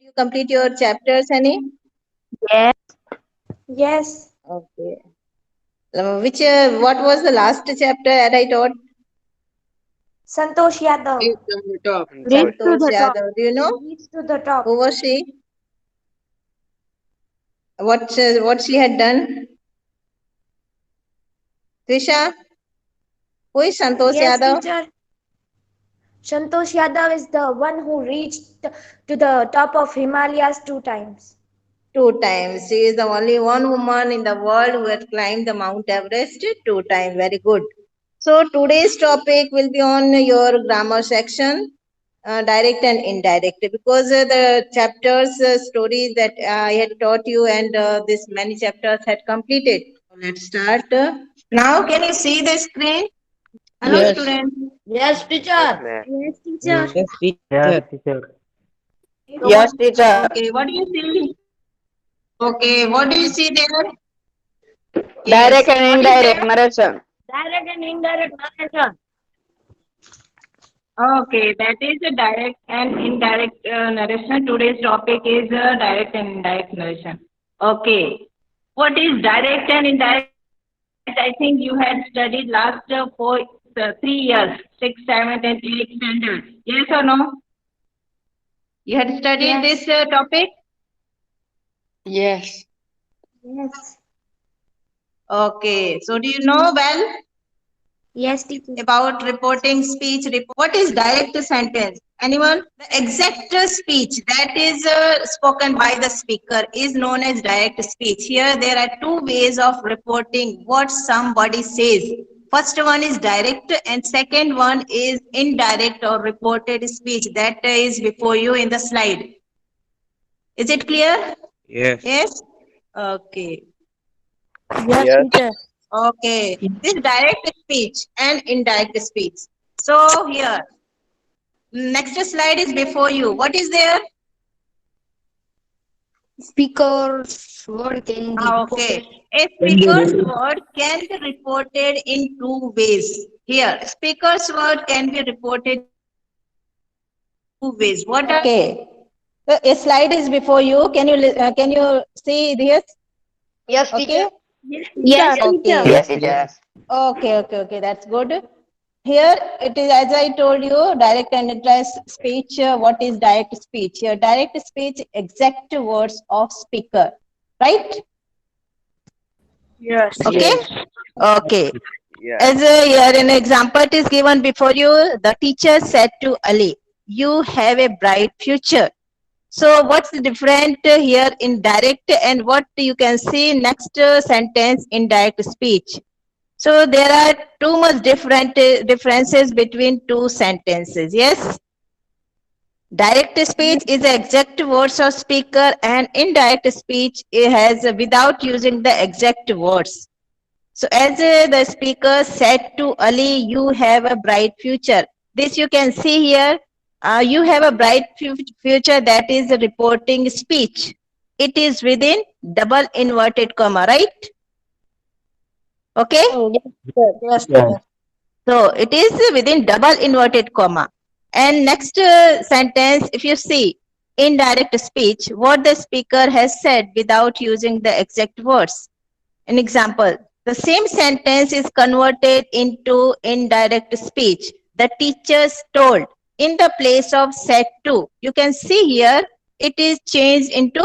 you complete your chapters, Annie? Yes. Yes. Okay. What was the last chapter that I taught? Santosh Yadav. Reach on the top. Reach to Santosh the top. Yadav. Do you know? Reach to the top. Who was she? What she had done? Trisha, who is Santosh Yes, Yadav? teacher. Santosh Yadav is the one who reached to the top of Himalayas 2 times. Two times. She is the only one woman in the world who had climbed the Mount Everest two times. Very good. So today's topic will be on your grammar section, direct and indirect, because the chapters, stories that I had taught you, and this many chapters had completed. Let's start. Now, can you see the screen? Hello, Yes. students. Yes, teacher. Yes, teacher. Yes, Yes, teacher. teacher. So Yes, teacher. okay, what do you see? Okay, what do you see there? Direct Yes. and What is indirect there? narration. Direct and indirect narration. Okay, that is a direct and indirect narration. Today's topic is direct and indirect narration. Okay, what is direct and indirect? I think you had studied last 3 years, 6, 7, and 8 standards. Yes or no? You had studied this Yes. topic? Yes. Yes. Okay, so do you know well Yes, teacher. about reporting speech? What is direct sentence? Anyone? The exact speech that is spoken by the speaker is known as direct speech. Here there are two ways of reporting what somebody says. First one is direct and second one is indirect or reported speech that is before you in the slide. Is it clear? Yes. Yes? Okay. Yes, Yes. teacher. Okay. This direct speech and indirect speech. So here, next slide is before you. What is there? Speaker's word can be Okay. reported. A speaker's word can be reported in two ways. Here, speaker's word can be reported in two ways. What are okay? A slide is before you. Can you see this? Yes, Okay. teacher. Yes, Yes, teacher. Okay. yes, Yes. teacher. Okay. That's good. Here it is, as I told you, direct and indirect speech. What is direct speech? Here, direct speech, exact words of speaker, right? Yes. Okay. Yes. Okay. Yes. As here an example it is given before you. The teacher said to Ali, "You have a bright future." So what's the different here in direct and what you can see next sentence in direct speech? So there are too much different differences between two sentences. Yes. Direct speech is the exact words of speaker and indirect speech it has without using the exact words. So as the speaker said to Ali, you have a bright future. This you can see here. You have a bright future, that is a reporting speech. It is within double inverted comma, right? Okay. Yes, Yes. teacher. So it is within double inverted comma. And next sentence, if you see indirect speech, what the speaker has said without using the exact words. An example, the same sentence is converted into indirect speech. The teachers told in the place of said to. You can see here it is changed into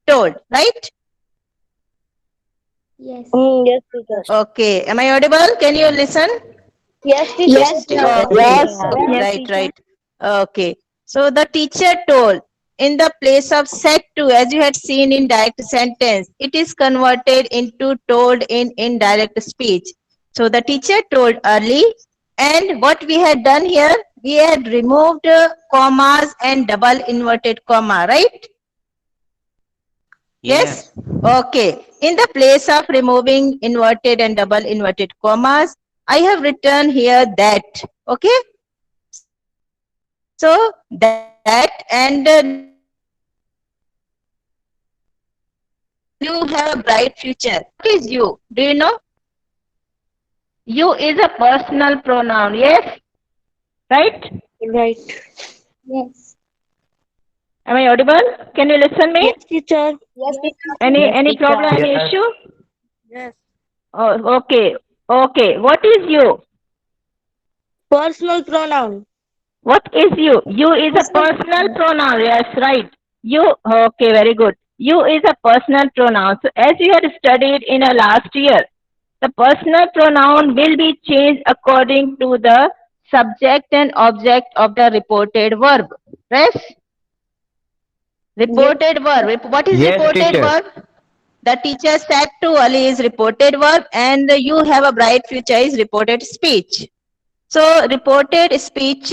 told, right? Yes. Yes, teacher. Okay. Am I audible? Can you listen? Yes, teacher. Yes. Yes, Okay. teacher. Yes, Right, teacher. right. Okay. So the teacher told in the place of said to, as you had seen in direct sentence, it is converted into told in indirect speech. So the teacher told early, and what we had done here, we had removed commas and double inverted comma, right? Yes? Okay. In the place of removing inverted and double inverted commas, I have written here that. Okay? So that and you have a bright future. What is you? Do you know? You is a personal pronoun. Yes? Right? Right. Yes. Am I audible? Can you listen me? Yes, teacher. Yes, teacher. Any problem, any Yes. issue? Yes. Oh, okay. Okay. What is you? Personal pronoun. What is you? You is a personal pronoun. Yes, right. You. Okay, very good. You is a personal pronoun. So as you had studied in a last year, the personal pronoun will be changed according to the subject and object of the reported verb. Yes. Reported verb. What is Yes, reported teacher. verb? The teacher said to Ali is reported verb, and you have a bright future is reported speech. So reported speech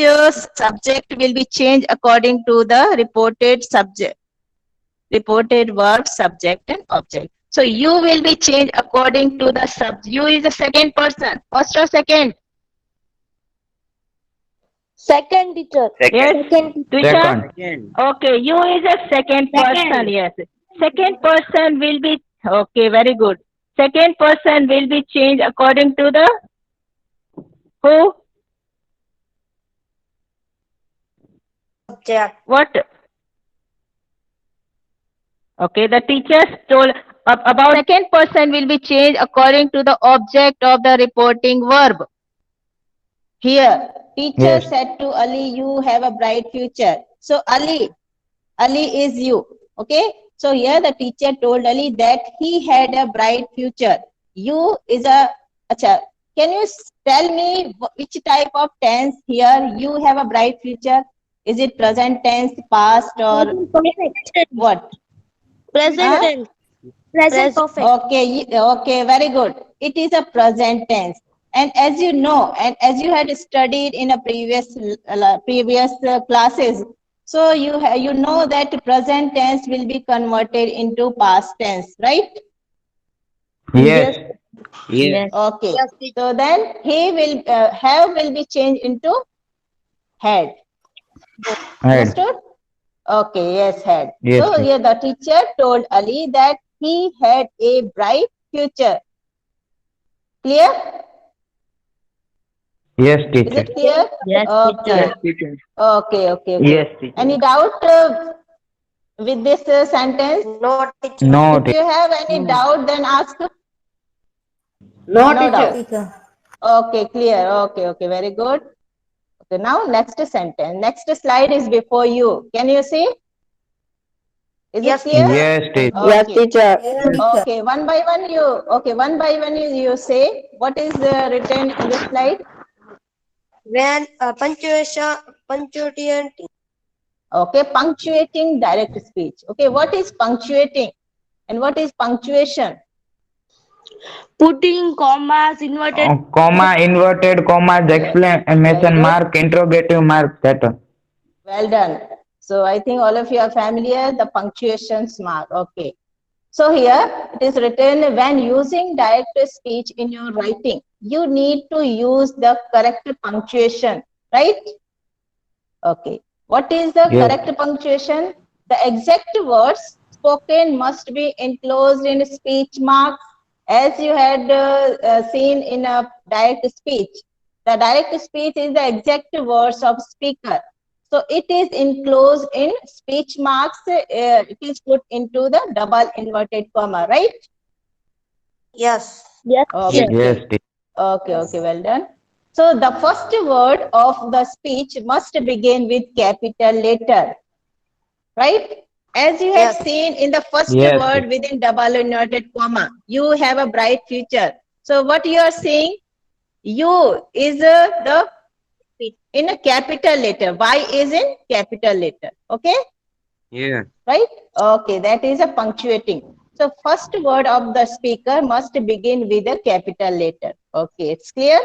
subject will be changed according to the reported subject, reported verb, subject and object. So you will be changed according to the you is the second person, first or second? Second, teacher. Yes, Second. Twisha? Second. Okay, you is a second person, yes. Second person will be, okay, very good. Second person will be changed according to the who? Object. What? Okay, the teacher told about second person will be changed according to the object of the reporting verb. Here, teacher Yes. said to Ali, you have a bright future. So Ali is you. Okay. So here the teacher told Ali that he had a bright future. You is a, acha, can you tell me which type of tense here you have a bright future? Is it present tense, past or what? Present Huh? tense. Present perfect. Okay, okay, very good. It is a present tense. And as you know, and as you had studied in a previous classes, so you know that present tense will be converted into past tense, right? Yes. Yes. Okay. Yes, teacher. So then he will have will be changed into had. Head. Understood? Okay, yes, had. Yes, So teacher. here the teacher told Ali that he had a bright future. Clear? Yes, Is teacher. it clear? Yes, Okay. teacher. Okay, okay, okay. Yes, teacher. Any doubt with this sentence? No, teacher. No, If you teacher. have any doubt, then ask. No, No doubt. Okay, clear. Okay, okay, very good. Okay, now next sentence. Next slide is before you. Can you see? Is Yes, it clear? Yes, teacher. Yes, Okay. teacher. Okay, one by one you say what is written in this slide. When punctuation. Okay, punctuating direct speech. Okay, what is punctuating and what is punctuation? Putting commas, inverted. Comma, inverted commas, Very exclamation good. mark, interrogative mark, pattern. Well done. So I think all of you are familiar the punctuations mark. Okay. So here it is written when using direct speech in your writing, you need to use the correct punctuation, right? Okay. What is the Yes. correct punctuation? The exact words spoken must be enclosed in speech marks as you had seen in a direct speech. The direct speech is the exact words of speaker. So it is enclosed in speech marks. It is put into the double inverted comma, right? Yes. Yes, Okay. Yes, teacher. Okay, okay, well done. So the first word of the speech must begin with capital letter, right? As you have Yes. seen in the first Yes, word within double inverted comma, you have a bright future. So what you are saying, you is the in a capital letter, Y is in capital letter, okay? Yeah. Right? Okay, that is a punctuating. So first word of the speaker must begin with a capital letter. Okay, it's clear?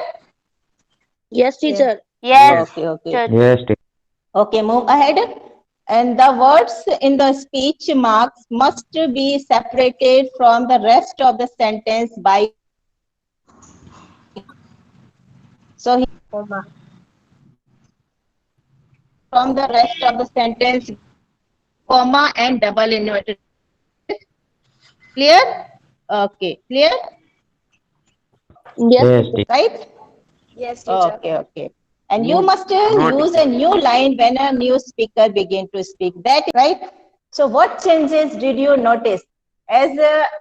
yes, teacher. Yes. Okay, okay. Yes, teacher. Okay, move ahead. And the words in the speech marks must be separated from the rest of the sentence by. So Comma. from the rest of the sentence, comma and double inverted. Clear? Okay, clear? Yes, Yes, teacher. teacher. Right? Yes, teacher. Okay, okay. And you must No, use teacher. a new line when a new speaker begin to speak. That right? So what changes did you notice as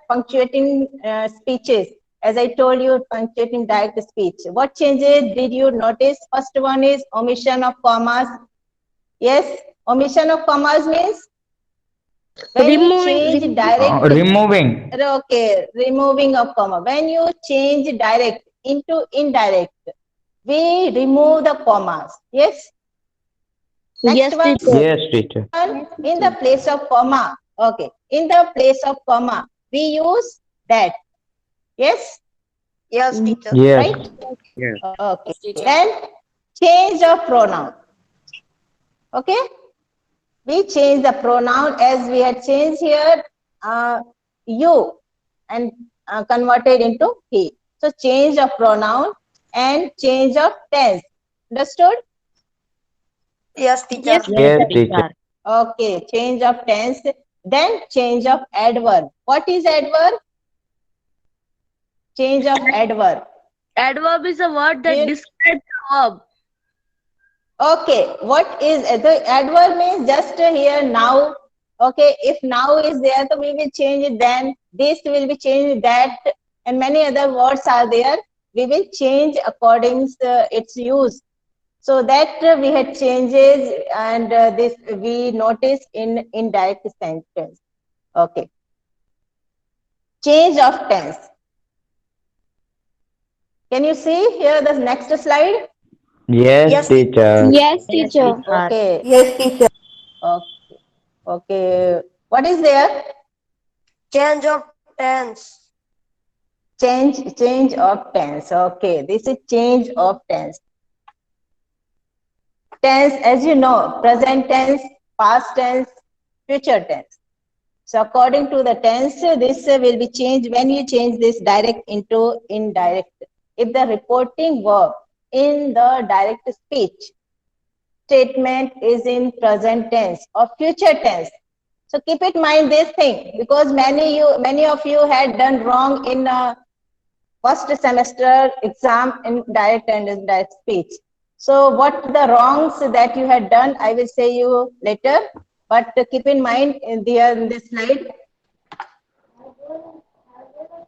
punctuating speeches? As I told you, punctuating direct speech. What changes did you notice? First one is omission of commas. Yes, omission of commas means when you change direct. Removing. Okay, removing of comma. When you change direct into indirect, we remove the commas. Yes. Next Yes, one, teacher. Yes, teacher. in the place of comma. Okay, in the place of comma, we use that. Yes, Yes, teacher. Yes. right? Yes. Okay. Then change of pronoun. Okay, we change the pronoun as we had changed here you and converted into he. So change of pronoun and change of tense. Understood? Yes, teacher. Yes, Yes, teacher. Okay, change of tense. Then change of adverb. What is adverb? Change of adverb. Adverb is a word that You- describes a verb. Okay, what is the adverb means just here now. Okay, if now is there, so we will change it then. This will be changed that, and many other words are there. We will change according to its use. So that we had changes, and this we notice in indirect sentence. Okay, change of tense. Can you see here the next slide? Yes, Yes, teacher. Yes, teacher. Okay. Yes, teacher. Okay. Okay. What is there? Change of tense. Change of tense. Okay. This is change of tense. Tense, as you know, present tense, past tense, future tense. So according to the tense, this will be changed when you change this direct into indirect. If the reporting verb in the direct speech statement is in present tense or future tense. So keep in mind this thing, because many of you had done wrong in first semester exam in direct and indirect speech. So what the wrongs that you had done, I will say you later. But keep in mind in this slide.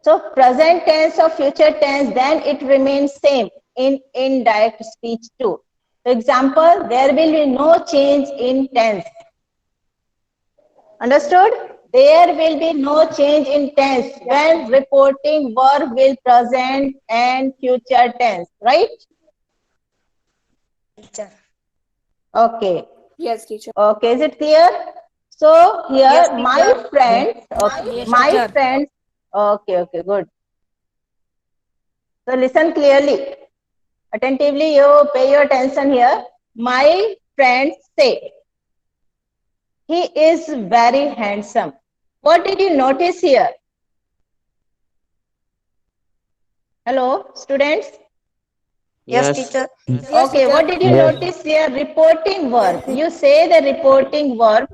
So present tense or future tense, then it remains same in indirect speech too. For example, there will be no change in tense. Understood? There will be no change in tense when reporting verb will present and future tense, right? Teacher. Okay. Yes, teacher. Okay, is it clear? So here, Yes, my teacher. friends, okay, Yes, my teacher. friends, okay, good. So listen clearly. Attentively, you pay your attention here. My friends say, he is very handsome. What did you notice here? Hello, students? Yes, teacher. Okay, what did you Yes. notice here? Reporting verb. You say the reporting verb,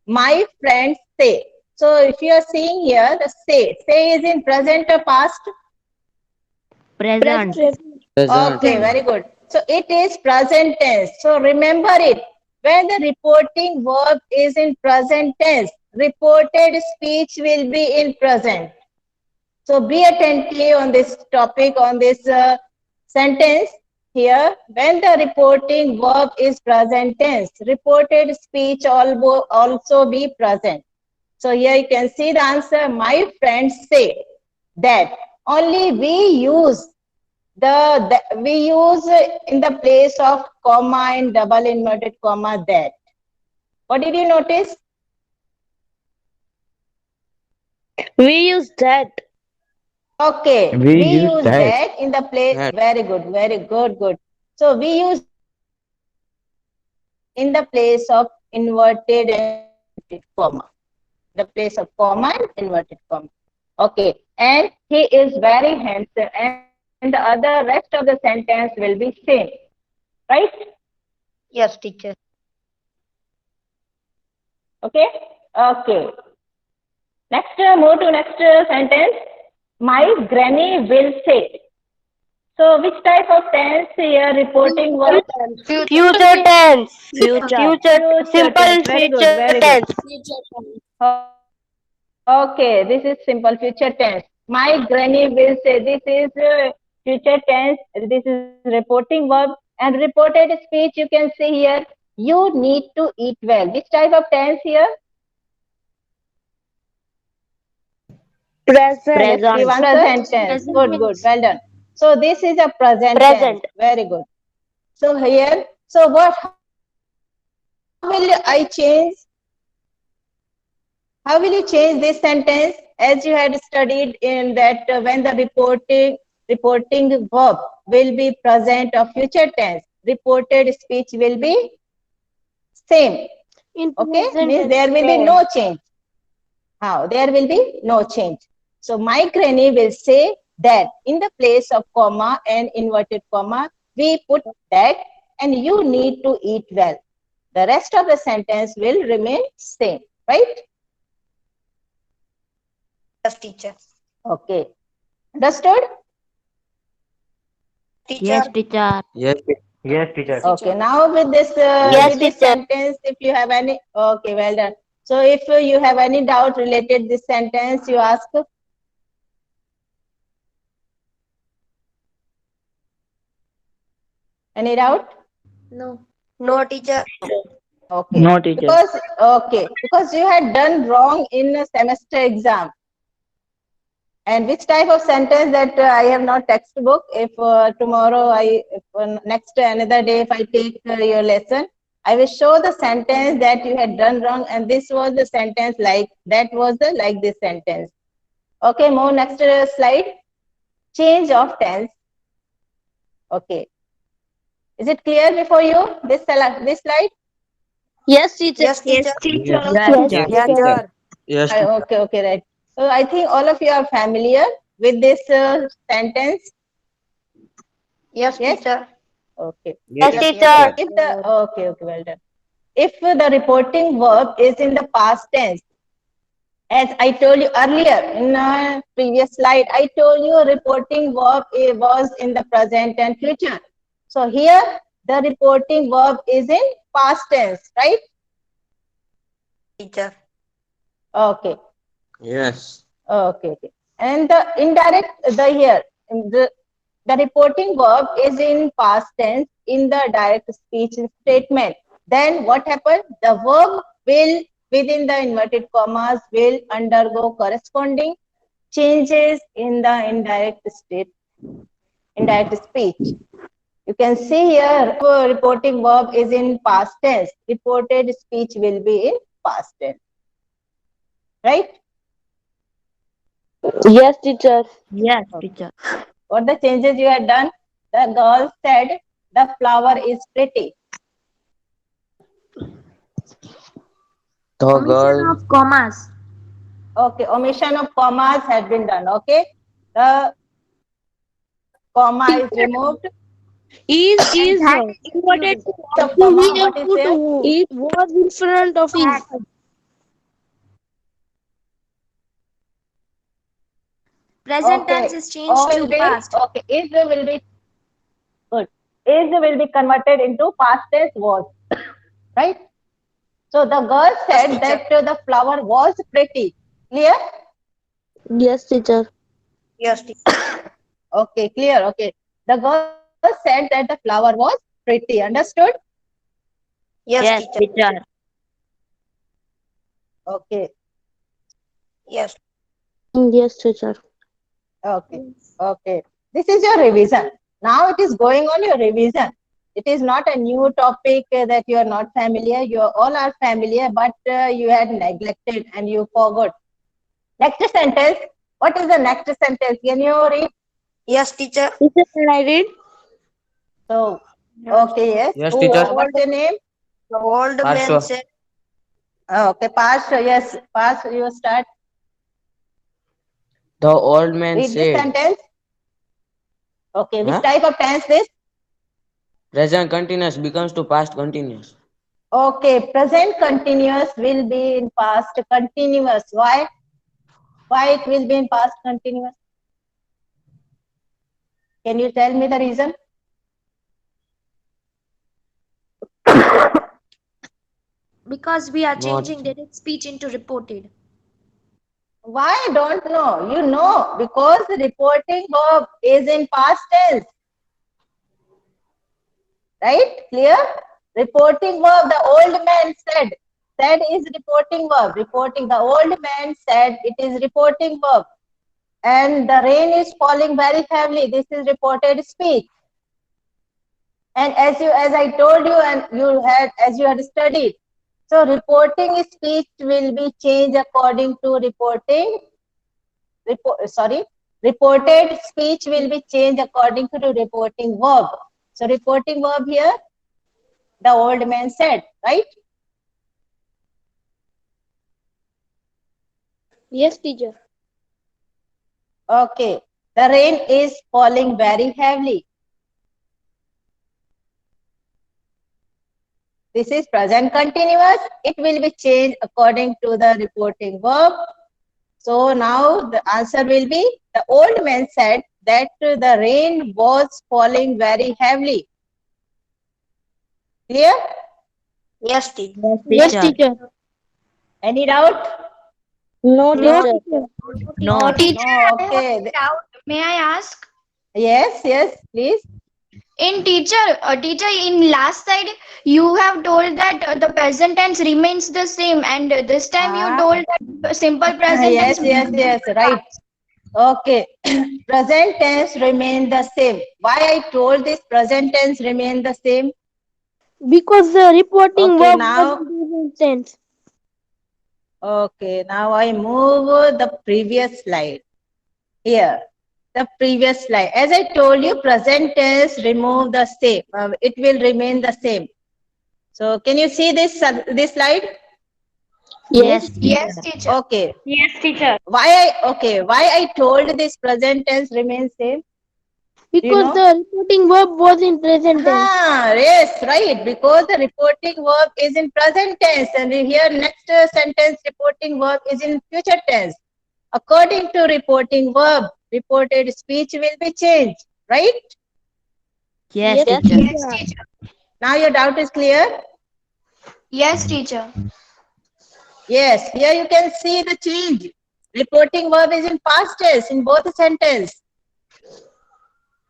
my friends say. So if you are seeing here, the say is in present or past? Present. Okay, very good. So it is present tense. So remember it. When the reporting verb is in present tense, reported speech will be in present. So be attentive on this topic, on this sentence here. When the reporting verb is present tense, reported speech also be present. So here you can see the answer. My friends say that. Only we use we use in the place of comma and double inverted comma that. What did you notice? We use that. Okay, We we use use that. that in the place. Very good. So we use in the place of inverted and inverted comma. The place of comma and inverted comma. Okay, and he is very handsome, and the other rest of the sentence will be same, right? Yes, teacher. Okay. Okay. Next, move to next sentence. My granny will say. So which type of tense here reporting verb? Future tense. Future. Future. Simple Very good, future very good. tense. Okay, this is simple future tense. My granny will say this is future tense. This is reporting verb and reported speech. You can see here. You need to eat well. Which type of tense here? Present. Give answer. Present tense. Good, good. Well done. So this is a present tense. Present. Very good. So here, so what? How will I change? How will you change this sentence as you had studied in that when the reporting verb will be present or future tense, reported speech will be same. Okay, means there will be no change. How? There will be no change. So my granny will say that in the place of comma and inverted comma, we put that and you need to eat well. The rest of the sentence will remain same, right? Yes, teacher. Okay. Understood? Yes, teacher. Yes, yes, teacher. Okay. Now with this Yes, teacher. sentence, if you have any, okay, well done. So if you have any doubt related this sentence, you ask. Any doubt? No. No, teacher. Okay. No, teacher. Because you had done wrong in a semester exam. And which type of sentence that I have not textbook? If tomorrow next another day, if I take your lesson, I will show the sentence that you had done wrong, and this was the sentence like that was the like this sentence. Okay, move next slide. Change of tense. Okay. Is it clear before you? This slide? Yes, teacher. Yes, teacher. Yes, Yes, teacher. teacher. Yes, teacher. Okay, right. So I think all of you are familiar with this sentence. Yes, Yes? teacher. Okay. Yes, Yes, teacher. If the okay, well done. If the reporting verb is in the past tense, as I told you earlier in a previous slide, I told you reporting verb was in the present and future. So here the reporting verb is in past tense, right? Teacher. Okay. Yes. Okay. And the indirect the reporting verb is in past tense in the direct speech statement. Then what happens? The verb will within the inverted commas will undergo corresponding changes in the indirect speech. You can see here reporting verb is in past tense. Reported speech will be in past tense. Right? Yes, teacher. Yes, teacher. What the changes you had done? The girl said the flower is pretty. The girl. commas. Okay, omission of commas had been done. Okay, the comma is removed. Is Included. The comma, what is there? is was in front of is. Present Okay, tense is changed to past. okay. Is will be good. Is will be converted into past tense was, right? So the girl said that the flower was pretty. Clear? Yes, teacher. Yes, teacher. Okay, clear. Okay. The girl said that the flower was pretty. Understood? Yes, teacher. teacher. Okay. Yes. Yes, teacher. Okay. Okay. This is your revision. Now it is going on your revision. It is not a new topic that you are not familiar. You all are familiar, but you had neglected and you forgot. Next sentence. What is the next sentence? Can you read? Yes, teacher. Teacher, can I read? So, okay, yes. Yes, teacher. What's your name? The old man Parshva. said, Okay, Parsh. Yes, Parsh, you start. The old man Read this said. sentence. Okay, which Huh? type of tense this? Present continuous becomes to past continuous. Okay, present continuous will be in past continuous. Why? Why it will be in past continuous? Can you tell me the reason? Because we are What? changing direct speech into reported. Why don't know? You know, because the reporting verb is in past tense. Right? Clear? Reporting verb, the old man said. Said is reporting verb. Reporting, the old man said, it is reporting verb. And the rain is falling very heavily. This is reported speech. And as I told you, and as you had studied, so reporting speech will be changed according to reported speech will be changed according to the reporting verb. So reporting verb here, the old man said, right? Yes, teacher. Okay. The rain is falling very heavily. This is present continuous. It will be changed according to the reporting verb. So now the answer will be, the old man said that the rain was falling very heavily. Clear? Yes, teacher. Yes, Yes, teacher. Any doubt? No, No, teacher. No. Teacher, No, I have okay. a doubt. May I ask? Yes, please. Teacher, in last slide, you have told that the present tense remains the same, and this time you Ah. told that simple present tense. Yes, right. Okay. Present tense remain the same. Why I told this present tense remain the same? Because the reporting Okay, verb now, was in present tense. okay, now I move the previous slide. Here, the previous slide. As I told you, present tense remove the same. It will remain the same. So, can you see this slide? Yes. Yes, teacher. Okay. Yes, teacher. Why I told this present tense remains same? Do you Because know? the reporting verb was in present tense. Yes, right. Because the reporting verb is in present tense, and here next sentence reporting verb is in future tense. According to reporting verb, reported speech will be changed, right? Yes, Yes, teacher. Yes, teacher. Now your doubt is clear? Yes, teacher. Yes, here you can see the change. Reporting verb is in past tense in both sentence.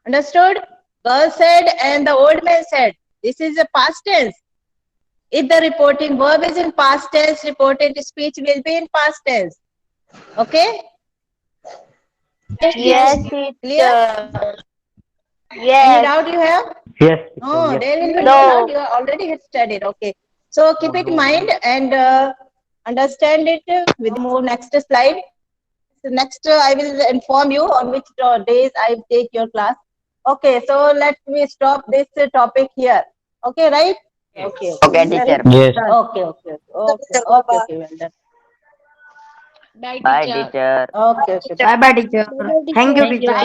Understood? Girl said and the old man said. This is a past tense. If the reporting verb is in past tense, reported speech will be in past tense. Okay? Yes, Clear? Any yes. doubt you have? Yes, teacher, No, yes. there will be no No. doubt. You already have studied. Okay. So keep it in mind and understand it with move next slide. So next, I will inform you on which days I take your class. Okay, so let me stop this topic here. Okay, right? Okay. Okay, teacher. Yes. Okay. Well done. Bye, Bye, teacher. teacher. Okay. Bye, bye, teacher. Thank you, teacher.